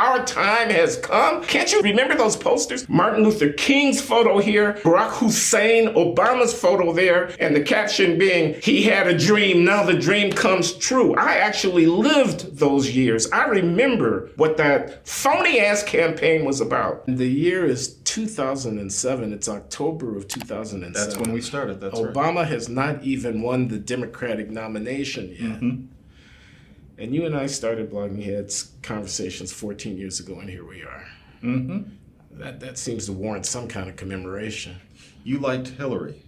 our time has come. Can't you remember those posters? Martin Luther King's photo here, Barack Hussein Obama's photo there, and the caption being, he had a dream, now the dream comes true. I actually lived those years. I remember what that phony-ass campaign was about. The year is 2007. It's October of 2007. That's when we started, that's right. Obama has not even won the Democratic nomination yet. Mm-hmm. And you and I started Blogging Heads conversations 14 years ago, and here we are. Mm-hmm. That seems to warrant some kind of commemoration. You liked Hillary,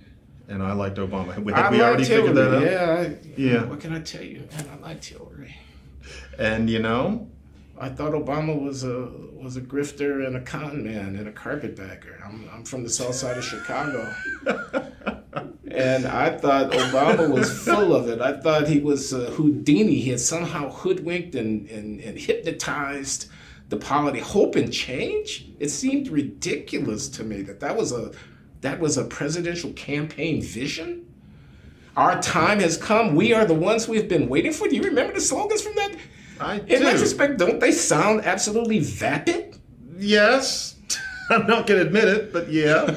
and I liked Obama. Have we Hillary. already figured that out? Yeah. What can I tell you? Man, I liked Hillary. And you know, I thought Obama was a grifter and a con man and a carpetbagger. I'm from the south side of Chicago. And I thought Obama was full of it. I thought he was Houdini. He had somehow hoodwinked and hypnotized the polity. Hope and change? It seemed ridiculous to me that was a presidential campaign vision. Our time has come. We are the ones we've been waiting for. Do you remember the slogans from that? I do. In retrospect, don't they sound absolutely vapid? Yes. I'm not going to admit it, but yeah.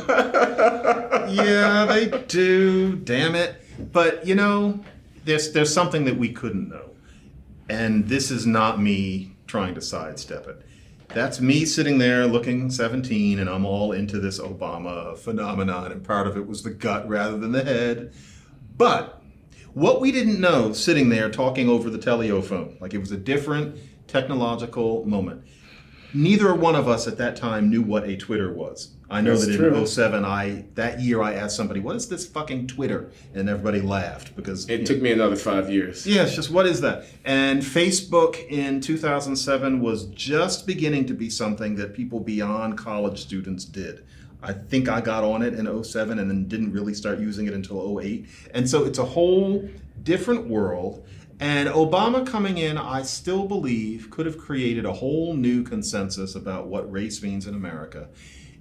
Yeah, they do. Damn it. But, you know, there's something that we couldn't know. And this is not me trying to sidestep it. That's me sitting there looking 17, and I'm all into this Obama phenomenon, and part of it was the gut rather than the head. But what we didn't know sitting there talking over the telephone, like it was a different technological moment. Neither one of us at that time knew what a Twitter was. I know that in 07, that year I asked somebody, what is this fucking Twitter? And everybody laughed because... It took me another 5 years. Yeah, it's just, what is that? And Facebook in 2007 was just beginning to be something that people beyond college students did. I think I got on it in 07 and then didn't really start using it until 08. And so it's a whole different world. And Obama coming in, I still believe, could have created a whole new consensus about what race means in America.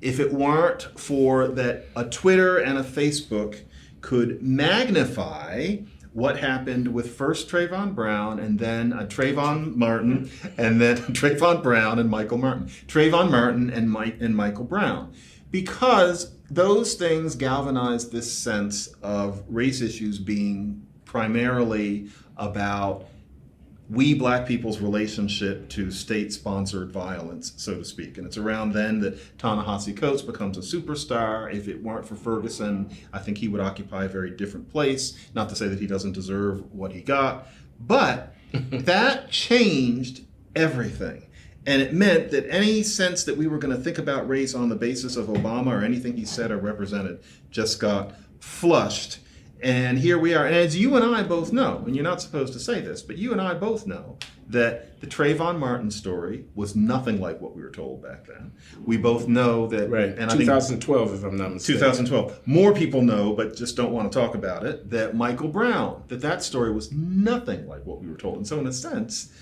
If it weren't for that a Twitter and a Facebook could magnify what happened with first Trayvon Brown and then Trayvon Martin and then Trayvon Brown and Michael Martin. Trayvon Martin and Michael Brown. Because those things galvanized this sense of race issues being primarily about we black people's relationship to state-sponsored violence, so to speak. And it's around then that Ta-Nehisi Coates becomes a superstar. If it weren't for Ferguson, I think he would occupy a very different place. Not to say that he doesn't deserve what he got, but that changed everything. And it meant that any sense that we were going to think about race on the basis of Obama or anything he said or represented just got flushed. And here we are. And as you and I both know, and you're not supposed to say this, but you and I both know that the Trayvon Martin story was nothing like what we were told back then. We both know that... Right, and 2012, if I'm not mistaken. 2012. More people know, but just don't want to talk about it, that Michael Brown, that story was nothing like what we were told. And so in a sense,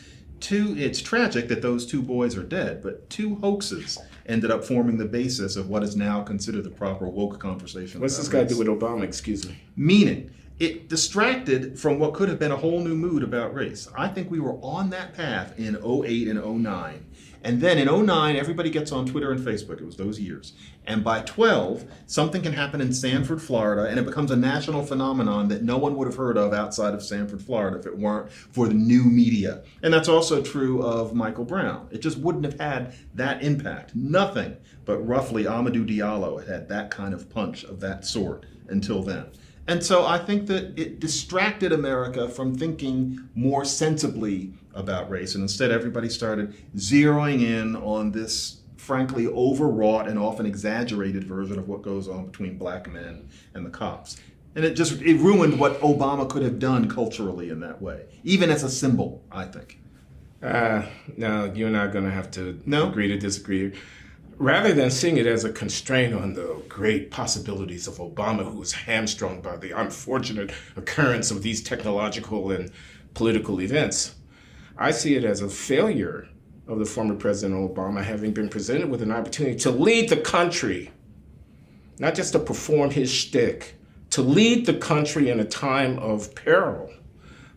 it's tragic that those two boys are dead, but two hoaxes ended up forming the basis of what is now considered the proper woke conversation. What's this got to do with Obama, excuse me? Meaning, it distracted from what could have been a whole new mood about race. I think we were on that path in 08 and 09. And then in 09, everybody gets on Twitter and Facebook. It was those years. And by 12, something can happen in Sanford, Florida, and it becomes a national phenomenon that no one would have heard of outside of Sanford, Florida, if it weren't for the new media. And that's also true of Michael Brown. It just wouldn't have had that impact. Nothing but roughly Amadou Diallo had that kind of punch of that sort until then. And so I think that it distracted America from thinking more sensibly about race. And instead, everybody started zeroing in on this, frankly, overwrought and often exaggerated version of what goes on between black men and the cops. And it ruined what Obama could have done culturally in that way, even as a symbol, I think. Now, you and I are going to have to agree to disagree. Rather than seeing it as a constraint on the great possibilities of Obama, who was hamstrung by the unfortunate occurrence of these technological and political events, I see it as a failure of the former President Obama having been presented with an opportunity to lead the country, not just to perform his shtick, to lead the country in a time of peril.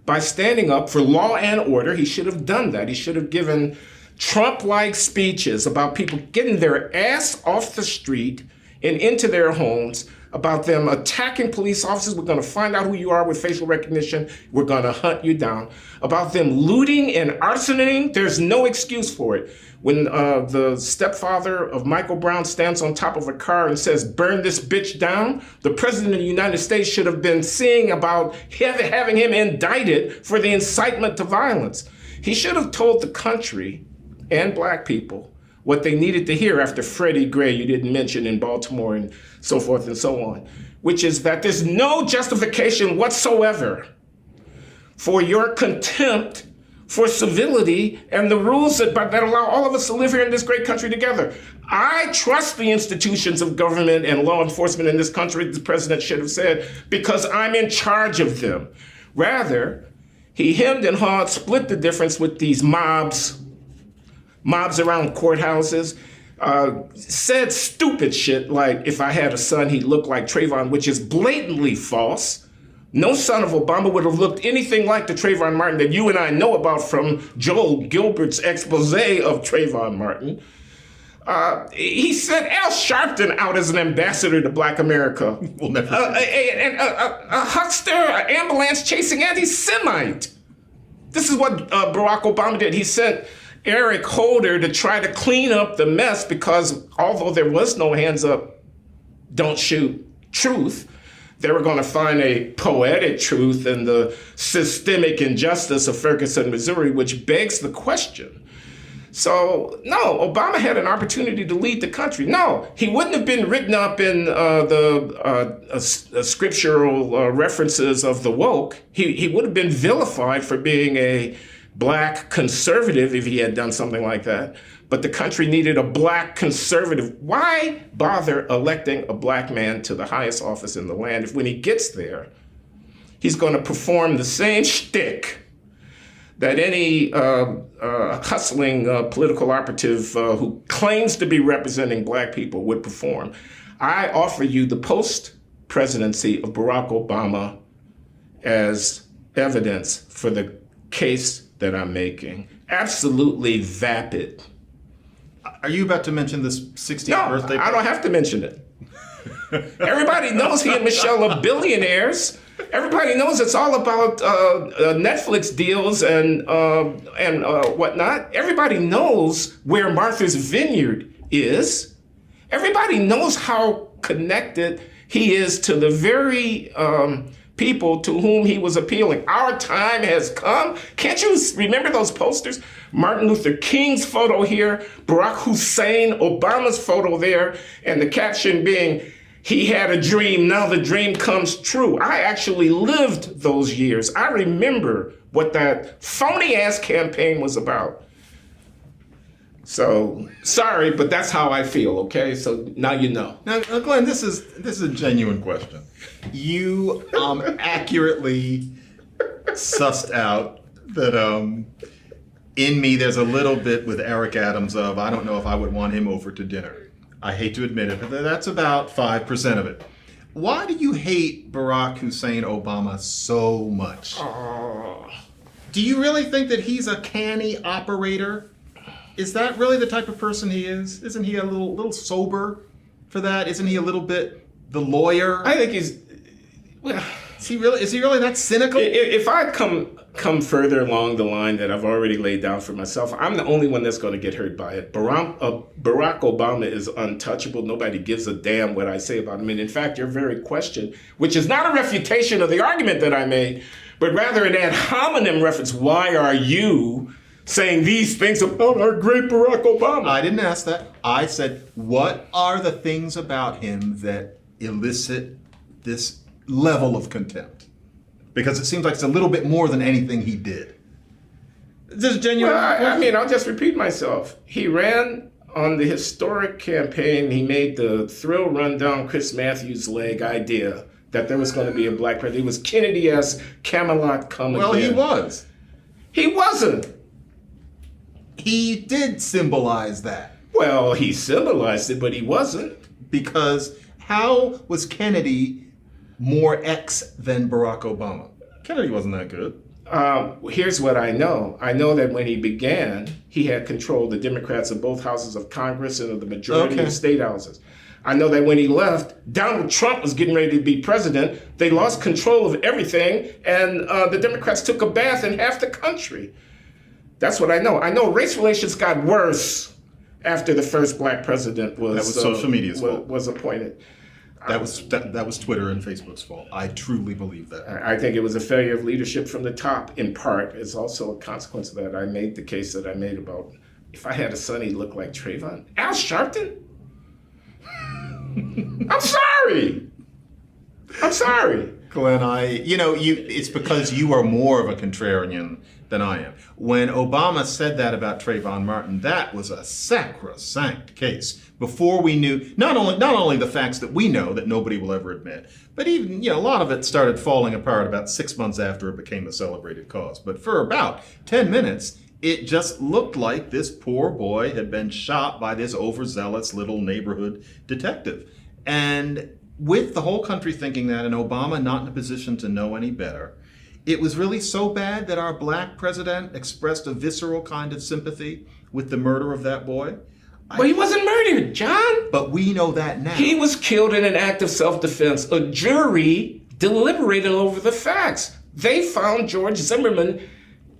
By standing up for law and order, he should have done that. He should have given Trump-like speeches about people getting their ass off the street and into their homes, about them attacking police officers. We're going to find out who you are with facial recognition. We're going to hunt you down. About them looting and arsoning. There's no excuse for it. When the stepfather of Michael Brown stands on top of a car and says, "Burn this bitch down," the president of the United States should have been seeing about having him indicted for the incitement to violence. He should have told the country and black people what they needed to hear after Freddie Gray, you didn't mention, in Baltimore and so forth and so on, which is that there's no justification whatsoever for your contempt for civility and the rules that allow all of us to live here in this great country together. I trust the institutions of government and law enforcement in this country, the president should have said, because I'm in charge of them. Rather, he hemmed and hawed, split the difference with these mobs around courthouses, said stupid shit like, if I had a son, he'd look like Trayvon, which is blatantly false. No son of Obama would have looked anything like the Trayvon Martin that you and I know about from Joel Gilbert's expose of Trayvon Martin. He sent Al Sharpton out as an ambassador to Black America. We'll never a huckster, an ambulance chasing anti-Semite. This is what Barack Obama did. He sent Eric Holder to try to clean up the mess because although there was no hands up, don't shoot truth, they were going to find a poetic truth in the systemic injustice of Ferguson, Missouri, which begs the question. So, no, Obama had an opportunity to lead the country. No, he wouldn't have been written up in the scriptural references of the woke. He would have been vilified for being a Black conservative if he had done something like that. But the country needed a Black conservative. Why bother electing a Black man to the highest office in the land if when he gets there, he's going to perform the same shtick that any hustling political operative who claims to be representing Black people would perform? I offer you the post-presidency of Barack Obama as evidence for the case that I'm making. Absolutely vapid. Are you about to mention this 60th birthday? No, I don't have to mention it. Everybody knows he and Michelle are billionaires. Everybody knows it's all about Netflix deals and whatnot. Everybody knows where Martha's Vineyard is. Everybody knows how connected he is to the very people to whom he was appealing. Our time has come. Can't you remember those posters? Martin Luther King's photo here, Barack Hussein Obama's photo there, and the caption being, "He had a dream, now the dream comes true." I actually lived those years. I remember what that phony-ass campaign was about. So, sorry, but that's how I feel, okay? So now you know. Now, Glenn, this is a genuine question. You accurately sussed out that in me there's a little bit with Eric Adams of, I don't know if I would want him over to dinner. I hate to admit it, but that's about 5% of it. Why do you hate Barack Hussein Obama so much? Do you really think that he's a canny operator? Is that really the type of person he is? Isn't he a little sober for that? Isn't he a little bit the lawyer? I think he's, well, is he really that cynical? If I come further along the line that I've already laid down for myself, I'm the only one that's going to get hurt by it. Barack Obama is untouchable. Nobody gives a damn what I say about him. And in fact, your very question, which is not a refutation of the argument that I made, but rather an ad hominem reference, why are you saying these things about our great Barack Obama? I didn't ask that. I said, what are the things about him that elicit this level of contempt? Because it seems like it's a little bit more than anything he did. This is genuine. Well, I mean, I'll just repeat myself. He ran on the historic campaign. He made the thrill run down Chris Matthews' leg idea that there was going to be a Black president. He was Kennedy-esque Camelot come Well, again. he was. He wasn't. He did symbolize that. Well, he symbolized it, but he wasn't. Because how was Kennedy more X than Barack Obama? Kennedy wasn't that good. Here's what I know. I know that when he began, he had control of the Democrats of both houses of Congress and of the majority of state houses. I know that when he left, Donald Trump was getting ready to be president. They lost control of everything, and the Democrats took a bath in half the country. That's what I know. I know race relations got worse after the first black president was social media's fault. Was appointed. That was Twitter and Facebook's fault. I truly believe that. I think it was a failure of leadership from the top, in part. It's also a consequence of that. I made the case that I made about if I had a son, he'd look like Trayvon. Al Sharpton? I'm sorry. Glenn, it's because you are more of a contrarian than I am. When Obama said that about Trayvon Martin, that was a sacrosanct case. Before we knew, not only the facts that we know that nobody will ever admit, but even, a lot of it started falling apart about 6 months after it became a celebrated cause. But for about 10 minutes, it just looked like this poor boy had been shot by this overzealous little neighborhood detective. And with the whole country thinking that and Obama not in a position to know any better, it was really so bad that our black president expressed a visceral kind of sympathy with the murder of that boy. But he wasn't murdered, John. But we know that now. He was killed in an act of self-defense. A jury deliberated over the facts. They found George Zimmerman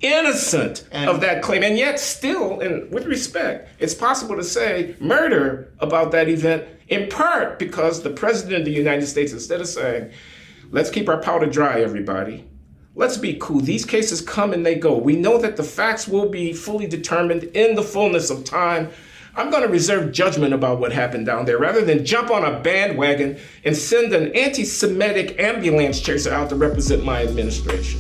innocent of that claim. And yet still, and with respect, it's possible to say murder about that event, in part because the president of the United States, instead of saying, let's keep our powder dry, everybody, let's be cool. These cases come and they go. We know that the facts will be fully determined in the fullness of time. I'm going to reserve judgment about what happened down there rather than jump on a bandwagon and send an anti-Semitic ambulance chaser out to represent my administration.